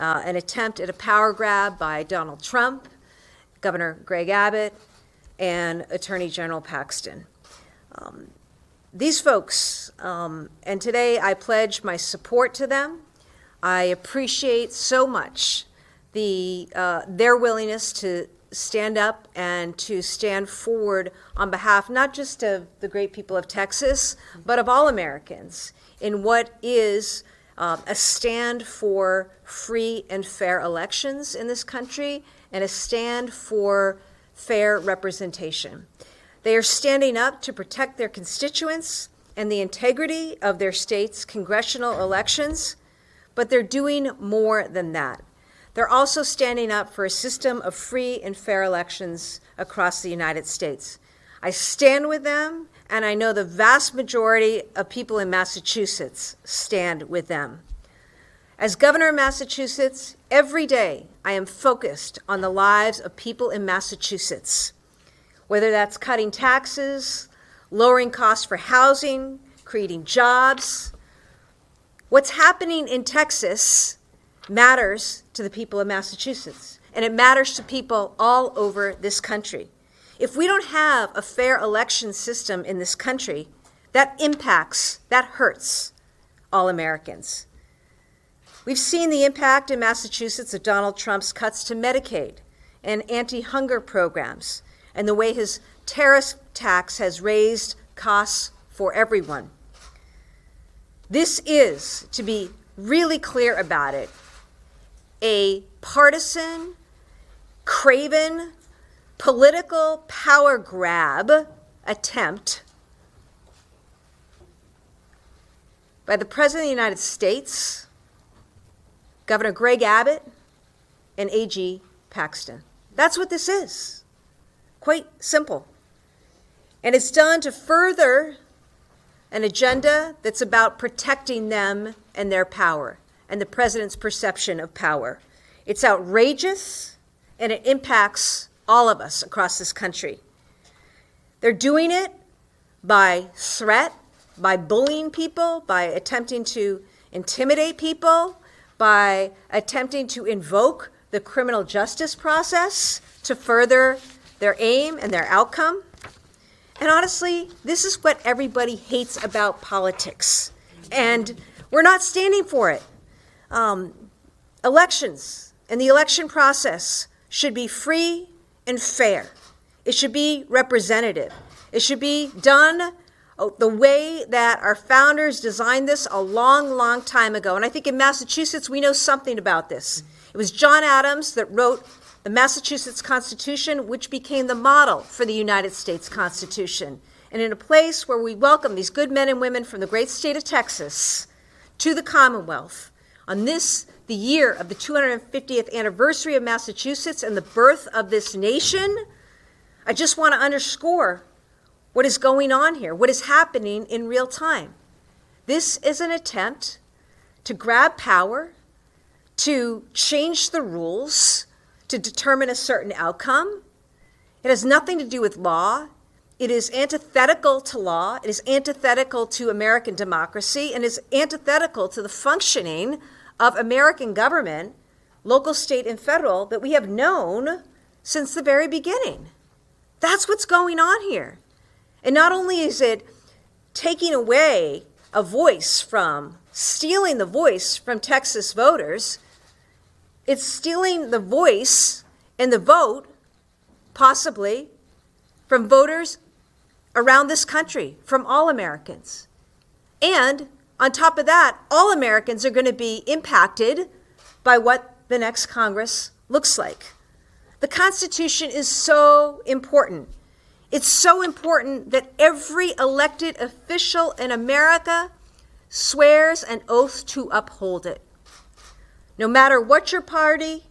an attempt at a power grab by Donald Trump, Governor Greg Abbott, and Attorney General Paxton. These folks, and today I pledge my support to them. I appreciate so much their willingness to stand up and to stand forward on behalf not just of the great people of Texas, but of all Americans in what is a stand for free and fair elections in this country and a stand for fair representation. They are standing up to protect their constituents and the integrity of their state's congressional elections, but they're doing more than that. They're also standing up for a system of free and fair elections across the United States. I stand with them, and I know the vast majority of people in Massachusetts stand with them. As governor of Massachusetts, every day I am focused on the lives of people in Massachusetts, whether that's cutting taxes, lowering costs for housing, creating jobs. What's happening in Texas matters to the people of Massachusetts, and it matters to people all over this country. If we don't have a fair election system in this country, that impacts, that hurts all Americans. We've seen the impact in Massachusetts of Donald Trump's cuts to Medicaid and anti-hunger programs, and the way his tariff tax has raised costs for everyone. This is, to be really clear about it, a partisan, craven, political power grab attempt by the President of the United States, Governor Greg Abbott, and AG Paxton. That's what this is. Quite simple. And it's done to further an agenda that's about protecting them and their power and the president's perception of power. It's outrageous, and it impacts all of us across this country. They're doing it by threat, by bullying people, by attempting to intimidate people, by attempting to invoke the criminal justice process to further their aim and their outcome. And honestly, this is what everybody hates about politics. And we're not standing for it. Elections and the election process should be free and fair. It should be representative. It should be done the way that our founders designed this a long, long time ago. And I think in Massachusetts, we know something about this. It was John Adams that wrote the Massachusetts Constitution, which became the model for the United States Constitution. And in a place where we welcome these good men and women from the great state of Texas to the Commonwealth, on this, the year of the 250th anniversary of Massachusetts and the birth of this nation, I just want to underscore what is going on here, what is happening in real time. This is an attempt to grab power, to change the rules, to determine a certain outcome. It has nothing to do with law. It is antithetical to law. It is antithetical to American democracy, and is antithetical to the functioning of American government, local, state, and federal, that we have known since the very beginning. That's what's going on here. And not only is it taking away a voice from, stealing the voice from Texas voters, it's stealing the voice and the vote, possibly, from voters around this country, from all Americans. And on top of that, all Americans are going to be impacted by what the next Congress looks like. The Constitution is so important. It's so important that every elected official in America swears an oath to uphold it. No matter what your party,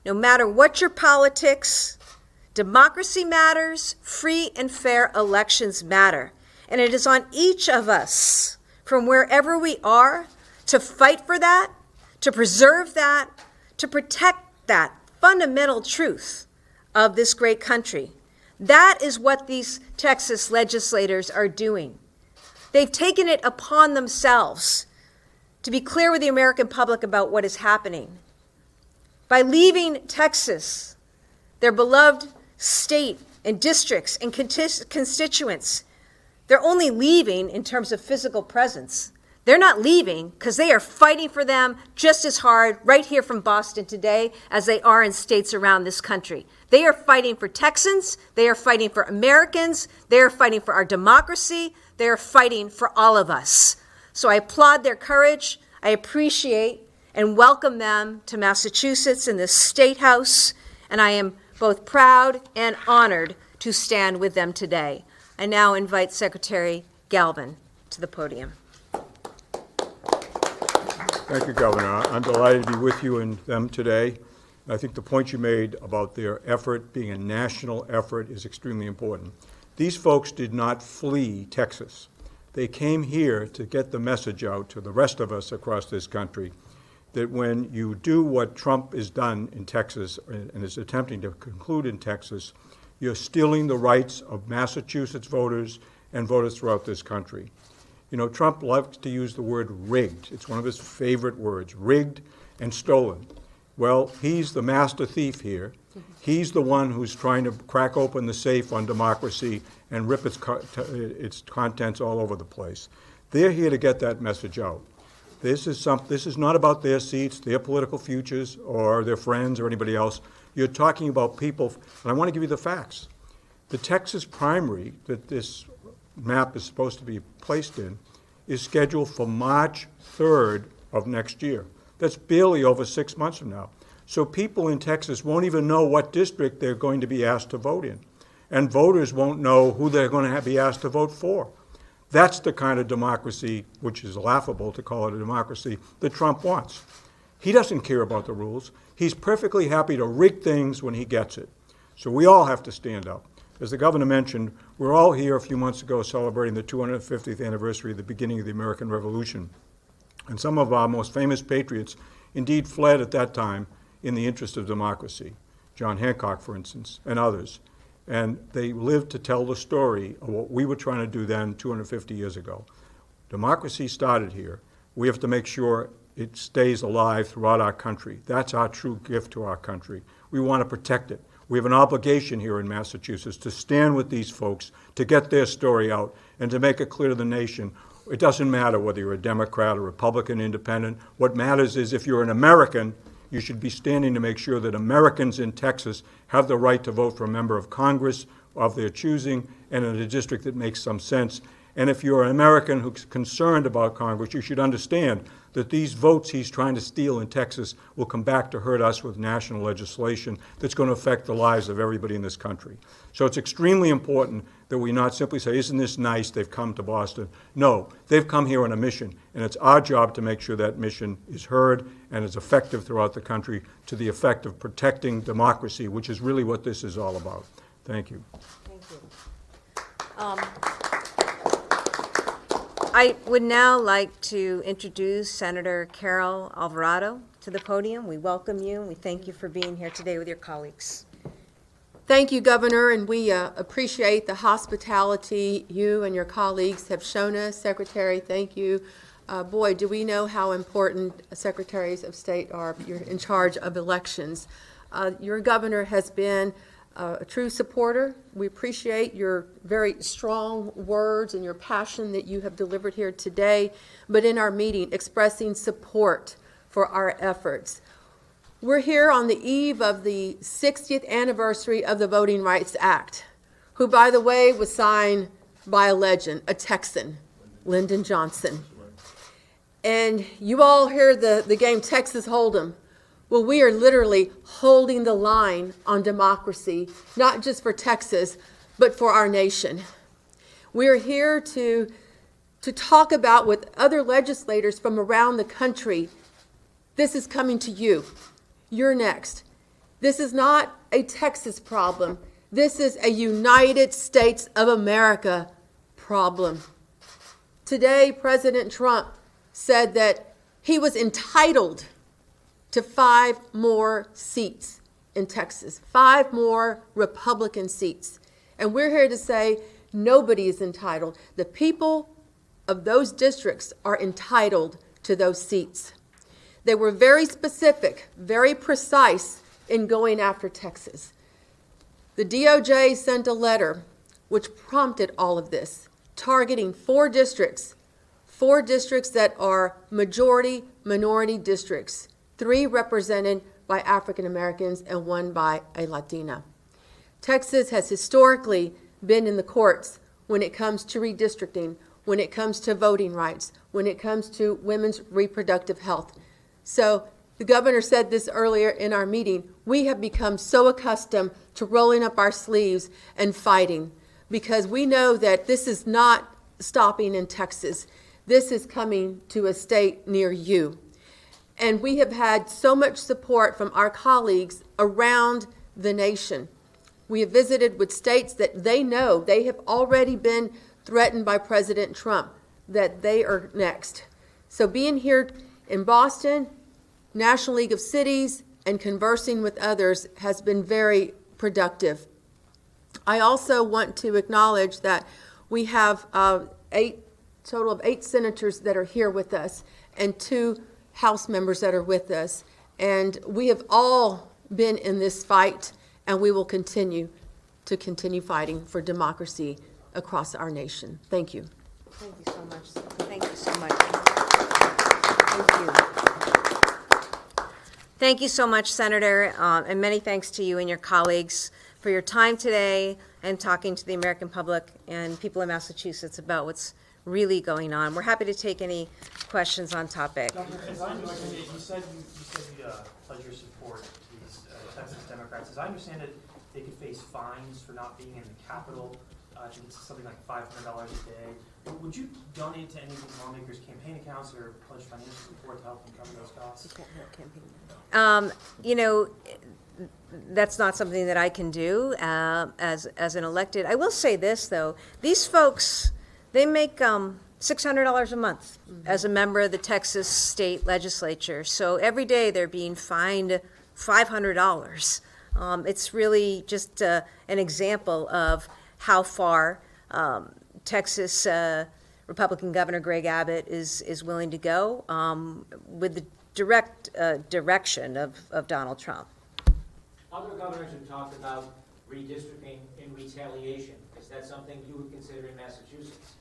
no matter what your politics, democracy matters, free and fair elections matter. And it is on each of us, from wherever we are, to fight for that, to preserve that, to protect that fundamental truth of this great country. That is what these Texas legislators are doing. They've taken it upon themselves to be clear with the American public about what is happening. by leaving Texas, their beloved state and districts and constituents. They're only leaving in terms of physical presence. They're not leaving because they are fighting for them just as hard right here from Boston today as they are in states around this country. They are fighting for Texans. They are fighting for Americans. They are fighting for our democracy. They are fighting for all of us. So I applaud their courage. I appreciate and welcome them to Massachusetts in this State House, and I am both proud and honored to stand with them today. I now invite Secretary Galvin to the podium. Thank you, Governor. I'm delighted to be with you and them today. I think the point you made about their effort being a national effort is extremely important. These folks did not flee Texas. They came here to get the message out to the rest of us across this country that when you do what Trump has done in Texas and is attempting to conclude in Texas, you're stealing the rights of Massachusetts voters and voters throughout this country. You know, Trump loves to use the word rigged. It's one of his favorite words, rigged and stolen. Well, he's the master thief here. He's the one who's trying to crack open the safe on democracy and rip its contents all over the place. They're here to get that message out. This is not about their seats, their political futures, or their friends or anybody else. You're talking about people, and I want to give you the facts. The Texas primary that this map is supposed to be placed in is scheduled for March 3rd of next year. That's barely over 6 months from now. So people in Texas won't even know what district they're going to be asked to vote in. And voters won't know who they're going to be asked to vote for. That's the kind of democracy, which is laughable to call it a democracy, that Trump wants. He doesn't care about the rules. He's perfectly happy to rig things when he gets it. So we all have to stand up. As the governor mentioned, we're all here a few months ago celebrating the 250th anniversary of the beginning of the American Revolution. And some of our most famous patriots indeed fled at that time in the interest of democracy. John Hancock, for instance, and others. And they lived to tell the story of what we were trying to do then 250 years ago. Democracy started here. We have to make sure it stays alive throughout our country. That's our true gift to our country. We want to protect it. We have an obligation here in Massachusetts to stand with these folks, to get their story out, and to make it clear to the nation. It doesn't matter whether you're a Democrat or Republican, independent. What matters is if you're an American, you should be standing to make sure that Americans in Texas have the right to vote for a member of Congress of their choosing and in a district that makes some sense. And if you're an American who's concerned about Congress, you should understand that these votes he's trying to steal in Texas will come back to hurt us with national legislation that's going to affect the lives of everybody in this country. So it's extremely important that we not simply say, isn't this nice, they've come to Boston. No, they've come here on a mission, and it's our job to make sure that mission is heard and is effective throughout the country to the effect of protecting democracy, which is really what this is all about. Thank you. Thank you. I would now like to introduce Senator Carol Alvarado to the podium. We welcome you, and we thank you for being here today with your colleagues. Thank you, Governor, and we appreciate the hospitality you and your colleagues have shown us. Secretary, thank you. Boy, do we know how important secretaries of state are. You're in charge of elections. Your governor has been a true supporter. We appreciate your very strong words and your passion that you have delivered here today, but in our meeting, expressing support for our efforts. We're here on the eve of the 60th anniversary of the Voting Rights Act, who, by the way, was signed by a legend, a Texan, Lyndon Johnson. And you all hear the game Texas Hold'em. Well, we are literally holding the line on democracy, not just for Texas, but for our nation. We are here to talk about with other legislators from around the country. This is coming to you. You're next. This is not a Texas problem. This is a United States of America problem. Today, President Trump said that he was entitled to 5 more seats in Texas, 5 more Republican seats. And we're here to say nobody is entitled. The people of those districts are entitled to those seats. They were very specific, very precise in going after Texas. The DOJ sent a letter which prompted all of this, targeting 4 districts that are majority minority districts, 3 represented by African Americans and 1 by a Latina. Texas has historically been in the courts when it comes to redistricting, when it comes to voting rights, when it comes to women's reproductive health. So the governor said this earlier in our meeting, we have become so accustomed to rolling up our sleeves and fighting because we know that this is not stopping in Texas. This is coming to a state near you. And we have had so much support from our colleagues around the nation. We have visited with states that they know they have already been threatened by President Trump, that they are next. So being here in Boston, National League of Cities, and conversing with others has been very productive. I also want to acknowledge that we have total of 8 senators that are here with us and 2 House members that are with us. And we have all been in this fight, and we will continue fighting for democracy across our nation. Thank you. Thank you so much. Thank you so much. Thank you. Thank you so much, Senator, and many thanks to you and your colleagues for your time today and talking to the American public and people in Massachusetts about what's really going on. We're happy to take any questions on topic. As I understand it, you said you pledge your support to these Texas Democrats. As I understand it, they could face fines for not being in the Capitol. I think it's something like $500 a day. Would you donate to any of these lawmakers' campaign accounts or pledge financial support to help them cover those costs? You know, that's not something that I can do as an elected. I will say this, though. These folks, they make $600 a month as a member of the Texas state legislature. So every day they're being fined $500. It's really just an example of how far Texas Republican Governor Greg Abbott is willing to go with the direct direction of Donald Trump. Other governors have talked about redistricting in retaliation. Is that something you would consider in Massachusetts?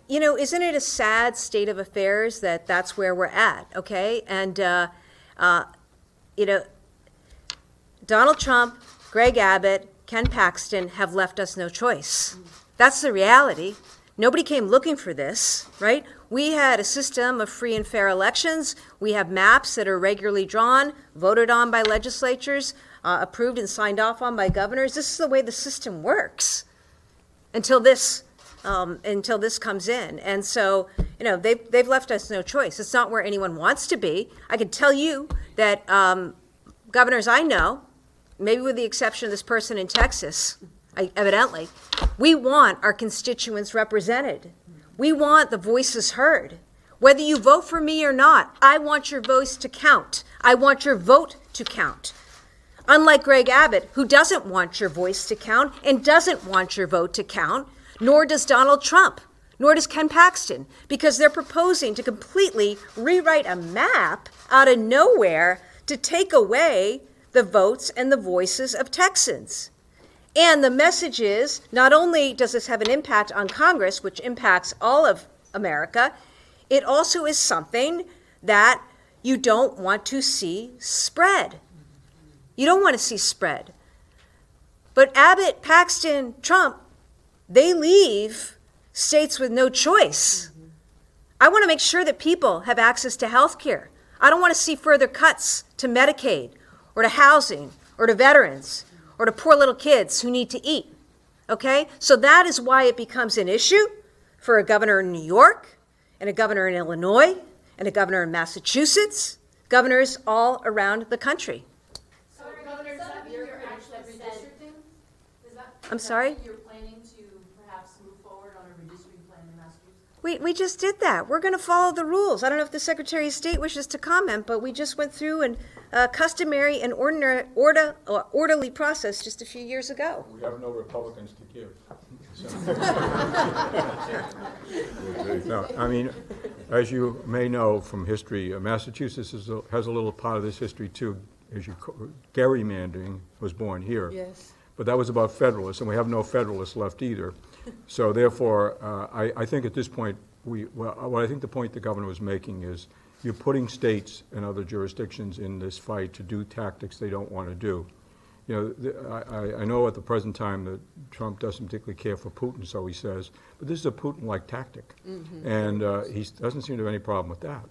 You know, isn't it a sad state of affairs that that's where we're at, okay? And, you know, Donald Trump, Greg Abbott, Ken Paxton have left us no choice. That's the reality. Nobody came looking for this, right? We had a system of free and fair elections. We have maps that are regularly drawn, voted on by legislatures, approved and signed off on by governors. This is the way the system works until this comes in. And so, you know, they've left us no choice. It's not where anyone wants to be. I can tell you that governors I know, maybe with the exception of this person in Texas, evidently, we want our constituents represented. We want the voices heard. Whether you vote for me or not, I want your voice to count. I want your vote to count. Unlike Greg Abbott, who doesn't want your voice to count and doesn't want your vote to count, nor does Donald Trump, nor does Ken Paxton, because they're proposing to completely rewrite a map out of nowhere to take away the votes and the voices of Texans. And the message is, not only does this have an impact on Congress, which impacts all of America, it also is something that you don't want to see spread. You don't want to see spread. But Abbott, Paxton, Trump, they leave states with no choice. I want to make sure that people have access to health care. I don't want to see further cuts to Medicaid or to housing or to veterans or to poor little kids who need to eat, okay? So that is why it becomes an issue for a governor in New York and a governor in Illinois and a governor in Massachusetts, governors all around the country. So, Governor, does that mean you're actually redistricting? I'm sorry? You're planning to perhaps move forward on a redistricting plan in Massachusetts? We just did that. We're going to follow the rules. I don't know if the Secretary of State wishes to comment, but we just went through a customary and orderly process just a few years ago. We have no Republicans to give. No, I mean, as you may know from history, Massachusetts has a little part of this history too. Gerrymandering was born here. Yes. But that was about Federalists, and we have no Federalists left either. So therefore, I think at this point, what I think the point the governor was making is you're putting states and other jurisdictions in this fight to do tactics they don't want to do. You know, I know at the present time that Trump doesn't particularly care for Putin, so he says, but this is a Putin-like tactic. And he doesn't seem to have any problem with that.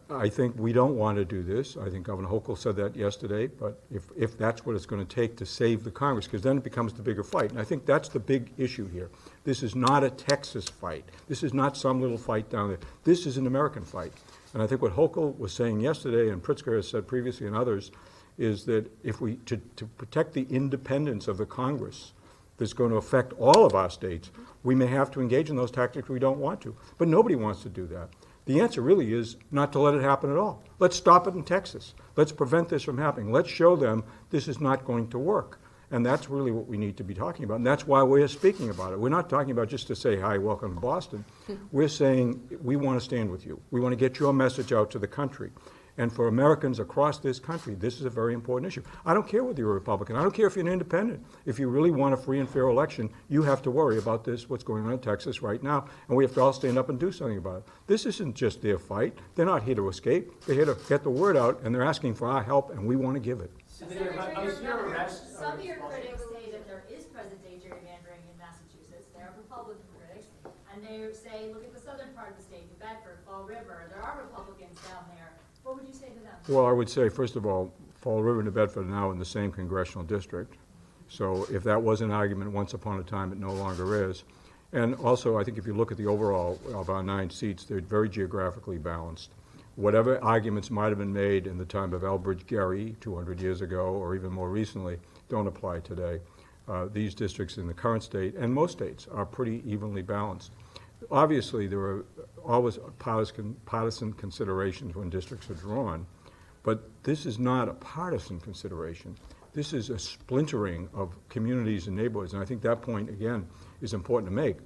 I think we don't want to do this. I think Governor Hochul said that yesterday, but if that's what it's going to take to save the Congress, because then it becomes the bigger fight. And I think that's the big issue here. This is not a Texas fight. This is not some little fight down there. This is an American fight. And I think what Hochul was saying yesterday, and Pritzker has said previously, and others, is that if we, to protect the independence of the Congress that's going to affect all of our states, we may have to engage in those tactics we don't want to. But nobody wants to do that. The answer really is not to let it happen at all. Let's stop it in Texas. Let's prevent this from happening. Let's show them this is not going to work. And that's really what we need to be talking about. And that's why we're speaking about it. We're not talking about just to say, hi, welcome to Boston. We're saying we want to stand with you. We want to get your message out to the country. And for Americans across this country, this is a very important issue. I don't care whether you're a Republican. I don't care if you're an independent. If you really want a free and fair election, you have to worry about this, what's going on in Texas right now, and we have to all stand up and do something about it. This isn't just their fight. They're not here to escape. They're here to get the word out, and they're asking for our help, and we want to give it. Some of your critics say that there is present-day gerrymandering in Massachusetts. There are Republican critics, and they say, look at the southern part of the state, New Bedford, Fall River. There are Republicans down there. What would you say to them? Well, I would say, first of all, Fall River and New Bedford are now in the same congressional district. So if that was an argument once upon a time, it no longer is. And also, I think if you look at the overall of our 9 seats, they're very geographically balanced. Whatever arguments might have been made in the time of Elbridge Gerry 200 years ago, or even more recently, don't apply today. These districts in the current state, and most states, are pretty evenly balanced. Obviously, there are always partisan considerations when districts are drawn, but this is not a partisan consideration. This is a splintering of communities and neighborhoods, and I think that point, again, is important to make.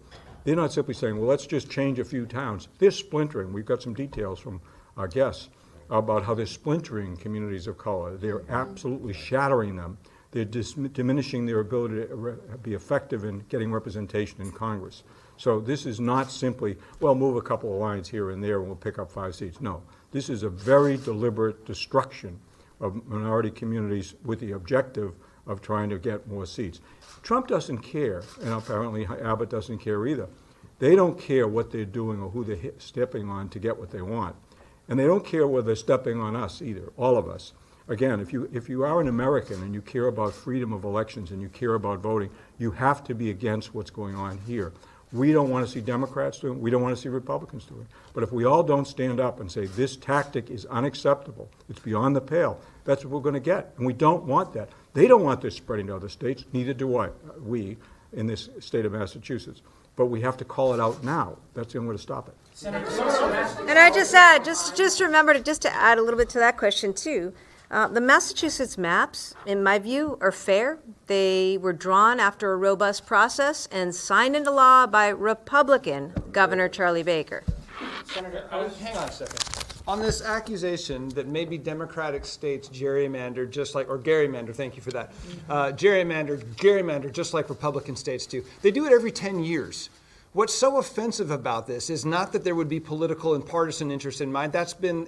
They're not simply saying, well, let's just change a few towns. They're splintering. We've got some details from our guests about how they're splintering communities of color. They're absolutely shattering them. They're diminishing their ability to be effective in getting representation in Congress. So this is not simply, well, move a couple of lines here and there and we'll pick up 5 seats. No, this is a very deliberate destruction of minority communities with the objective of trying to get more seats. Trump doesn't care, and apparently Abbott doesn't care either. They don't care what they're doing or who they're stepping on to get what they want. And they don't care whether they're stepping on us either, all of us. Again, if you are an American and you care about freedom of elections and you care about voting, you have to be against what's going on here. We don't want to see Democrats doing it. We don't want to see Republicans doing it. But if we all don't stand up and say this tactic is unacceptable, it's beyond the pale, that's what we're going to get. And we don't want that. They don't want this spreading to other states. Neither do we in this state of Massachusetts. But we have to call it out now. That's the only way to stop it. And I just add, just remember to add a little bit to that question too. The Massachusetts maps, in my view, are fair. They were drawn after a robust process and signed into law by Republican Governor Charlie Baker. Senator, hang on a second. On this accusation that maybe Democratic states gerrymander just like, or gerrymander, thank you for that, gerrymander just like Republican states do. They do it every 10 years. What's so offensive about this is not that there would be political and partisan interest in mind. That's been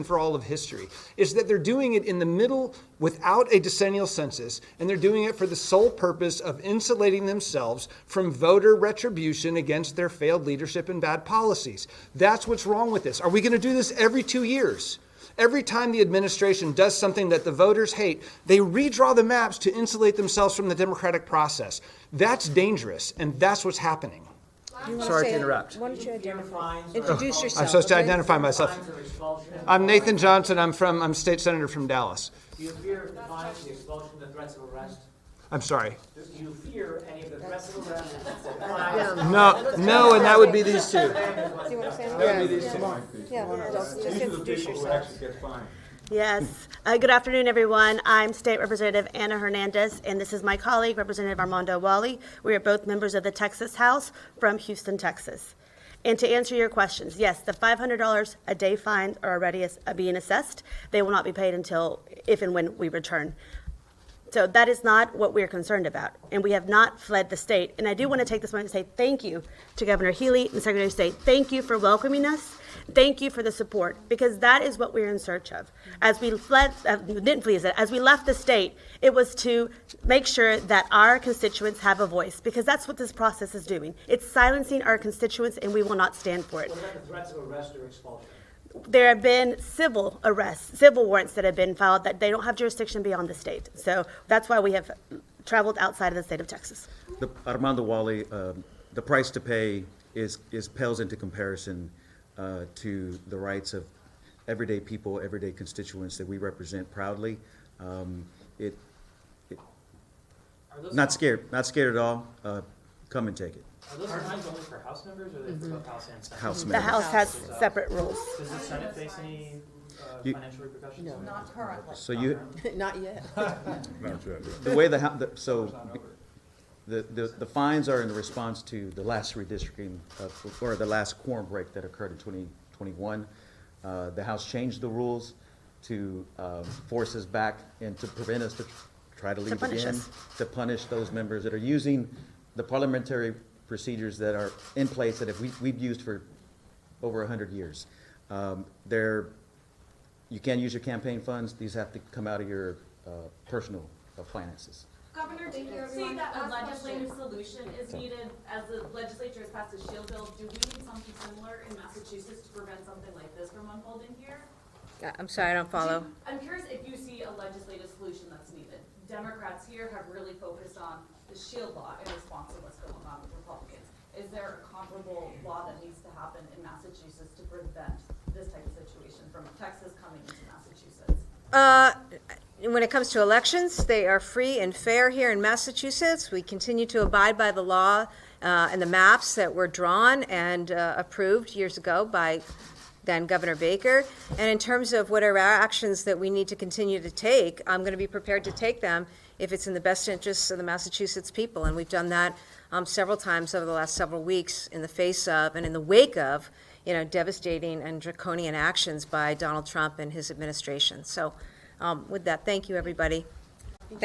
for all of history. It's that they're doing it in the middle without a decennial census, and they're doing it for the sole purpose of insulating themselves from voter retribution against their failed leadership and bad policies. That's what's wrong with this. Are we going to do this every 2 years? Every time the administration does something that the voters hate, they redraw the maps to insulate themselves from the democratic process. That's dangerous, and that's what's happening. Sorry to interrupt. Why don't you introduce yourself? I'm supposed to identify myself. I'm Nathan Johnson. I'm state senator from Dallas. Do you fear fines, the expulsion, the threats of arrest? I'm sorry. Do you fear any of the threats of arrest? No, and that would be these two. Do you want to say anything? That would be these two. Yeah, just introduce yourself. Get fined. Yes. Good afternoon, everyone. I'm State Representative Anna Hernandez, and this is my colleague, Representative Armando Wally. We are both members of the Texas House from Houston, Texas. And to answer your questions, yes, the $500 a day fines are already being assessed. They will not be paid until if and when we return. So that is not what we're concerned about, and we have not fled the state. And I do want to take this moment to say thank you to Governor Healey and the Secretary of State. Thank you for welcoming us. Thank you for the support, because that is what we're in search of. As we fled, didn't flee, as we left the state, it was to make sure that our constituents have a voice, because that's what this process is doing. It's silencing our constituents, and we will not stand for it. What about the threats of arrest or expulsion? There have been civil arrests, civil warrants that have been filed that they don't have jurisdiction beyond the state. So that's why we have traveled outside of the state of Texas. Armando Wally, the price to pay is pales into comparison to the rights of everyday people, everyday constituents that we represent proudly. Not scared at all. Come and take it. Are those fines only for House members, or are they for both House and Senate? House The members. House has separate rules. Does the Senate face any financial repercussions? No. Not currently. So you, Not yet. the way the fines are in the response to the last redistricting or the last quorum break that occurred in 2021. The House changed the rules to force us back and to prevent us to try to leave punish again, us. to punish those members that are using the parliamentary procedures that are in place that we've used for over 100 years. You can't use your campaign funds. These have to come out of your personal finances. Governor, do you see that a legislative solution is needed as the legislature has passed a shield bill? Do we need something similar in Massachusetts to prevent something like this from unfolding here? I'm sorry, I don't follow. I'm curious if you see a legislative solution that's needed. Democrats here have really focused on the shield law in response to what's going on with Republicans. Is there a comparable law that needs to happen in Massachusetts to prevent this type of situation from Texas coming into Massachusetts? When it comes to elections, they are free and fair here in Massachusetts. We continue to abide by the law and the maps that were drawn and approved years ago by then Governor Baker. And in terms of whatever actions that we need to continue to take, I'm going to be prepared to take them if it's in the best interests of the Massachusetts people. And we've done that several times over the last several weeks in the face of and in the wake of, devastating and draconian actions by Donald Trump and his administration. So with that, thank you, everybody. Thank